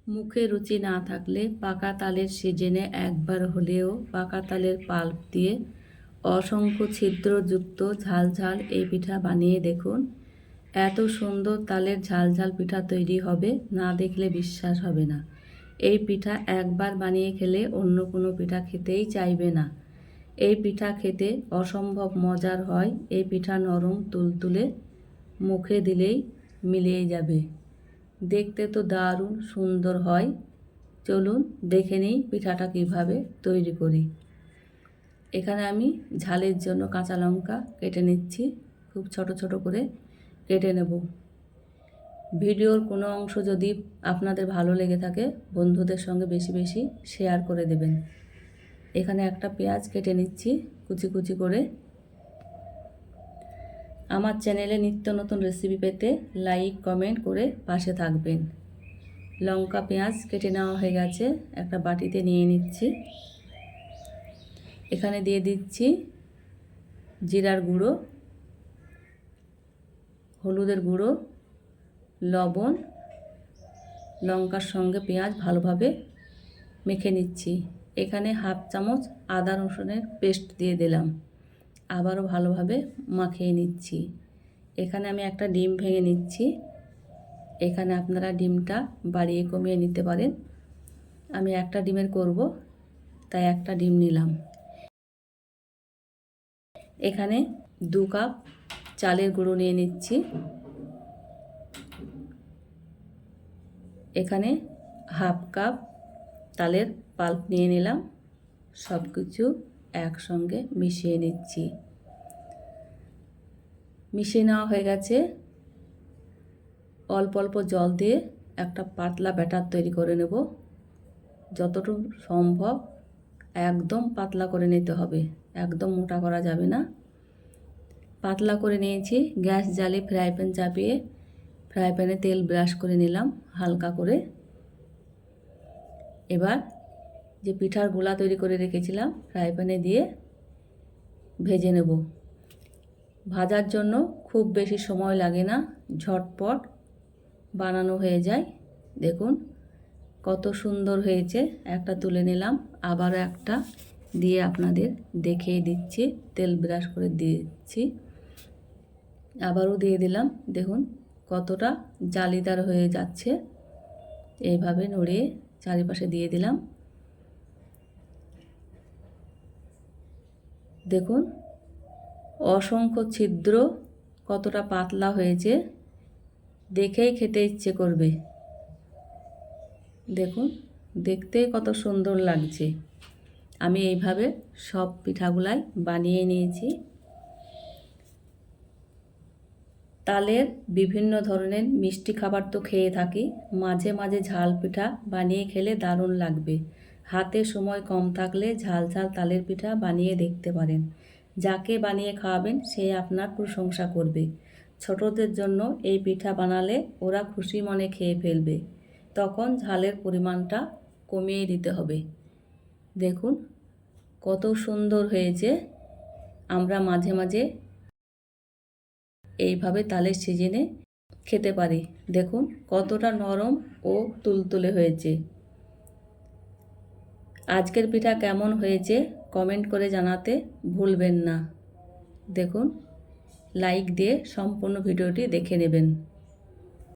মুখে রুচি না থাকলে পাকা তালের সিজনে একবার হলেও পাকা তালের পাল্প দিয়ে অসংখ্য ছিদ্রযুক্ত ঝালঝাল এই পিঠা বানিয়ে দেখুন। এত সুন্দর তালের ঝালঝাল পিঠা তৈরি হবে, না দেখলে বিশ্বাস হবে না। এই পিঠা একবার বানিয়ে খেলে অন্য কোনো পিঠা খেতেই চাইবে না। এই পিঠা খেতে অসম্ভব মজার হয়। এই পিঠা নরম তুলতুলে, মুখে দিলেই মিলিয়ে যাবে। দেখতে তো দারুণ সুন্দর হয়। চলুন দেখে নিই পিঠাটা কিভাবে তৈরি করি। এখানে আমি ঝালের জন্য কাঁচা লঙ্কা কেটে নিচ্ছি, খুব ছোট ছোট করে কেটে নেব। ভিডিওর কোনো অংশ যদি আপনাদের ভালো লেগে থাকে বন্ধুদের সঙ্গে বেশি বেশি শেয়ার করে দেবেন। এখানে একটা পেঁয়াজ কেটে নিচ্ছি কুচি কুচি করে। আমার চ্যানেলে নিত্য নতুন রেসিপি পেতে লাইক কমেন্ট করে পাশে থাকবেন। লঙ্কা পেঁয়াজ কেটে নেওয়া হয়ে গেছে, একটা বাটিতে নিয়ে নিচ্ছি। এখানে দিয়ে দিচ্ছি জিরার গুঁড়ো, হলুদের গুঁড়ো, লবণ, লঙ্কার সঙ্গে পেঁয়াজ ভালোভাবে মেখে নিচ্ছি। এখানে হাফ চামচ আদা রসুনের পেস্ট দিয়ে দিলাম, আবারও ভালোভাবে মাখিয়ে নিচ্ছি। এখানে আমি একটা ডিম ভেঙে নিচ্ছি। এখানে আপনারা ডিমটা বাড়িয়ে কমিয়ে নিতে পারেন। আমি একটা ডিমের করব, তাই একটা ডিম নিলাম। এখানে 2 কাপ চালের গুঁড়ো নিয়ে নিচ্ছি। এখানে হাফ কাপ তালের পাল্প নিয়ে নিলাম। সব কিছু একসঙ্গে মিশিয়ে নিচ্ছি। মিশিয়ে নেওয়া হয়ে গেছে। অল্প অল্প জল দিয়ে একটা পাতলা ব্যাটার তৈরি করে নেব। যতটুকু সম্ভব একদম পাতলা করে নিতে হবে, একদম মোটা করা যাবে না। পাতলা করে নিয়েছি। গ্যাস জ্বালিয়ে ফ্রাই প্যান চাপিয়ে ফ্রাই প্যানে তেল ব্রাশ করে নিলাম হালকা করে। এবার যে পিঠার গোলা তৈরি করে রেখেছিলাম ফ্রাই প্যানে দিয়ে ভেজে নেব। ভাজার জন্য খুব বেশি সময় লাগে না, ঝটপট বানানো হয়ে যায়। দেখুন কত সুন্দর হয়েছে। একটা তুলে নিলাম, আবারও একটা দিয়ে আপনাদের দেখিয়ে দিচ্ছি। তেল ব্রাশ করে দিচ্ছি, আবারও দিয়ে দিলাম। দেখুন কতটা জালিদার হয়ে যাচ্ছে। এইভাবে নড়িয়ে চারিপাশে দিয়ে দিলাম। দেখুন অসংখ্য ছিদ্র, কতটা পাতলা হয়েছে, দেখেই খেতে ইচ্ছে করবে। দেখুন দেখতে কত সুন্দর লাগছে। আমি এইভাবে সব পিঠাগুলাই বানিয়ে নিয়েছি। তালের বিভিন্ন ধরনের মিষ্টি খাবার তো খেয়ে থাকি, মাঝে মাঝে ঝাল পিঠা বানিয়ে খেলে দারুণ লাগবে। হাতে সময় কম থাকলে ঝাল ঝাল তালের পিঠা বানিয়ে দেখতে পারেন। যাকে বানিয়ে খাওয়াবেন সে আপনার প্রশংসা করবে। ছোটদের জন্য এই পিঠা বানালে ওরা খুশি মনে খেয়ে ফেলবে। তখন ঝালের পরিমাণটা কমিয়ে দিতে হবে। দেখুন কত সুন্দর হয়েছে। আমরা মাঝে মাঝে এইভাবে তালের সিজনে খেতে পারি। দেখুন কতটা নরম ও তুলতুলে হয়েছে। আজকের পিঠা কেমন হয়েছে কমেন্ট করে জানাতে ভুলবেন না। দেখুন লাইক দিয়ে সম্পূর্ণ ভিডিওটি দেখে নেবেন।